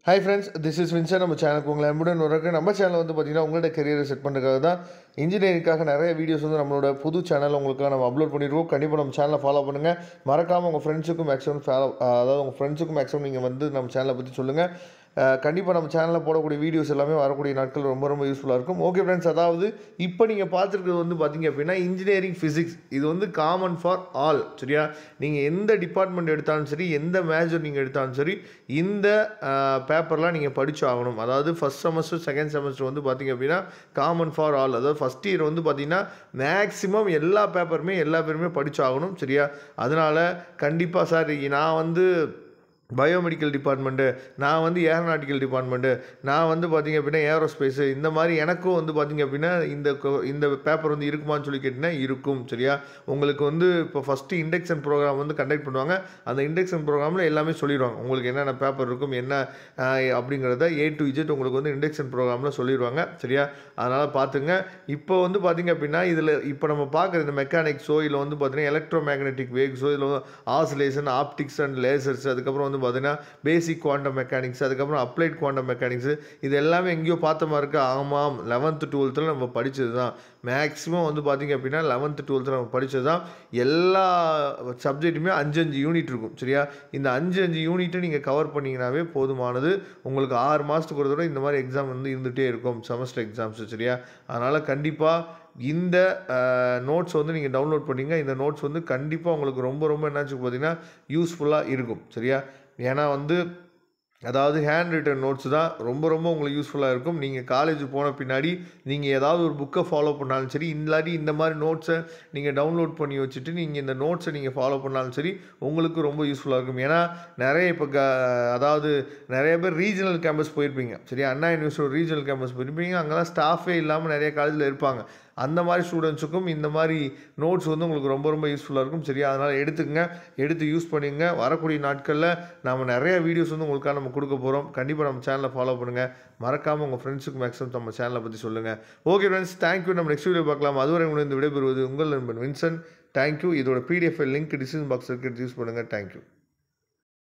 Hi friends, this is Vincent. நம்ம சேனலுக்கு உங்களை அன்புடன் வரவேற்கிறேன். நம்ம சேனல் வந்து பார்த்தீங்கன்னா உங்களோட கரியரை செட் பண்ணுறதுக்காக தான் இன்ஜினியரிங்காக நிறைய வீடியோஸ் வந்து நம்மளோட புது சேனல் உங்களுக்காக நம்ம அப்லோட் பண்ணிடுவோம். கண்டிப்பாக நம்ம சேனலை ஃபாலோ பண்ணுங்கள். மறக்காமல் உங்கள் ஃப்ரெண்ட்ஸுக்கும் மேக்ஸிமம் அதாவது உங்கள் ஃப்ரெண்ட்ஸுக்கும் மேக்ஸிமம் நீங்கள் வந்து நம்ம சேனலை பற்றி சொல்லுங்கள். கண்டிப்பாக நம்ம சேனலில் போடக்கூடிய வீடியோஸ் எல்லாமே வரக்கூடிய நாட்கள் ரொம்ப ரொம்ப யூஸ்ஃபுல்லாக இருக்கும். ஓகே ஃப்ரெண்ட்ஸ், அதாவது இப்போ நீங்கள் பார்த்துருக்கிறது வந்து பார்த்தீங்க அப்படின்னா இன்ஜினியரிங் ஃபிசிக்ஸ். இது வந்து காமன் ஃபார் ஆல். சரியா, நீங்கள் எந்த டிபார்ட்மெண்ட் எடுத்தாலும் சரி, எந்த மேஜர் நீங்கள் எடுத்தாலும் சரி, இந்த பேப்பர்லாம் நீங்கள் படித்து ஆகணும். அதாவது ஃபஸ்ட் செமஸ்டர் செகண்ட் செமஸ்டர் வந்து பார்த்திங்க அப்படின்னா காமன் ஃபார் ஆல். அதாவது ஃபஸ்ட் இயர் வந்து பார்த்திங்கன்னா மேக்ஸிமம் எல்லா பேருமே படித்து ஆகணும். சரியா, அதனால் கண்டிப்பாக சார் நான் வந்து பயோமெடிக்கல் டிபார்ட்மெண்ட்டு, நான் வந்து ஏரோநாட்டிக்கல் டிபார்ட்மெண்ட்டு, நான் வந்து பார்த்திங்க அப்படின்னா ஏரோஸ்பேஸு, இந்த மாதிரி எனக்கும் வந்து பார்த்திங்க அப்படின்னா இந்த பேப்பர் வந்து இருக்குமான்னு சொல்லி கேட்டிங்கன்னா இருக்கும். சரியா, உங்களுக்கு வந்து இப்போ ஃபஸ்ட்டு இண்டக்ஷன் ப்ரோக்ராம் வந்து கண்டக்ட் பண்ணுவாங்க. அந்த இண்டக்ஷன் ப்ரோக்ராமில் எல்லாமே சொல்லிடுவாங்க. உங்களுக்கு என்னென்ன பேப்பர் இருக்கும் என்ன அப்படிங்கிறத A to Z உங்களுக்கு வந்து இண்டக்ஷன் ப்ரோக்ராமில் சொல்லிடுவாங்க. சரியா, அதனால் பார்த்துங்க. இப்போ வந்து பார்த்திங்க அப்படின்னா இதில் இப்போ நம்ம பார்க்குற இந்த மெக்கானிக்ஸோ இல்லை வந்து பார்த்திங்கன்னா எலக்ட்ரோ மேக்னெட்டிக் வேவ்ஸோ இல்லை ஆசிலேஷன், ஆப்டிக்ஸ் அண்ட் லேசர்ஸ், அதுக்கப்புறம் வந்து பார்த்தீங்கன்னா பேசிக் குவாண்டம் மெக்கானிக்ஸ், அதுக்கப்புறம் அப்ளைட் குவாண்டம் மெக்கானிக்ஸ், இது எல்லாமே எங்கேயோ பார்த்த மாதிரி இருக்குது. ஆமாம், 11th 12th நம்ம படித்தது தான். மேக்ஸிமம் வந்து பார்த்திங்க அப்படின்னா 11th 12th நம்ம படித்தது தான். எல்லா சப்ஜெக்ட்டுமே 5 யூனிட் இருக்கும். சரியா, இந்த 5 யூனிட்டை நீங்கள் கவர் பண்ணிங்கனாவே போதுமானது. உங்களுக்கு 6 மாதத்துக்கு ஒரு தடவை இந்த மாதிரி எக்ஸாம் வந்து இருந்துகிட்டே இருக்கும், செமஸ்டர் எக்ஸாம்ஸ். சரியா, அதனால் கண்டிப்பாக இந்த நோட்ஸ் வந்து நீங்கள் டவுன்லோட் பண்ணிங்க. இந்த நோட்ஸ் வந்து கண்டிப்பாக உங்களுக்கு ரொம்ப ரொம்ப என்னாச்சு பார்த்தீங்கன்னா யூஸ்ஃபுல்லாக இருக்கும். சரியா, ஏன்னா வந்து அதாவது ஹேண்ட் ரிட்டன் நோட்ஸ் தான் ரொம்ப ரொம்ப உங்களுக்கு யூஸ்ஃபுல்லாக இருக்கும். நீங்கள் காலேஜ் போன பின்னாடி நீங்கள் ஏதாவது ஒரு புக்கை ஃபாலோ பண்ணாலும் சரி, இல்லாட்டி இந்த மாதிரி நோட்ஸை நீங்கள் டவுன்லோட் பண்ணி வச்சுட்டு நீங்கள் இந்த நோட்ஸை நீங்கள் ஃபாலோ பண்ணாலும் சரி, உங்களுக்கு ரொம்ப யூஸ்ஃபுல்லாக இருக்கும். ஏன்னா நிறைய இப்போ அதாவது நிறைய பேர் ரீஜனல் கேம்பஸ் போயிருப்பீங்க. சரியா, அண்ணா யூனிவர்சிட்டி ரீஜனல் கேம்பஸ் போயிருப்பீங்க. அங்கெல்லாம் ஸ்டாஃபே இல்லாமல் நிறைய காலேஜில் இருப்பாங்க. அந்த மாதிரி ஸ்டூடெண்ட்ஸுக்கும் இந்த மாதிரி நோட்ஸ் வந்து உங்களுக்கு ரொம்ப ரொம்ப யூஸ்ஃபுல்லாக இருக்கும். சரியா, அதனால் எடுத்து யூஸ் பண்ணிங்க. வரக்கூடிய நாட்களில் நாம் நிறைய வீடியோஸ் வந்து உங்களுக்காக நம்ம கொடுக்க போகிறோம். கண்டிப்பாக நம்ம சேனலை ஃபாலோ பண்ணுங்கள். மறக்காமல் உங்கள் ஃப்ரெண்ட்ஸுக்கு மேக்ஸிமம் நம்ம சேனலை பற்றி சொல்லுங்கள். Okay friends, thank you. நம்ம நெக்ஸ்ட் வீடியோ பார்க்கலாம். அதுவரை உங்களுக்கு விடைபெறுவது உங்கள் நண்பன் வின்சென்ட். தேங்க்யூ. இதோட PDF லிங்க் டிஸ்கிரிப்ஷன் பாக்ஸ் இருக்குது, யூஸ் பண்ணுங்கள். தேங்க்யூ.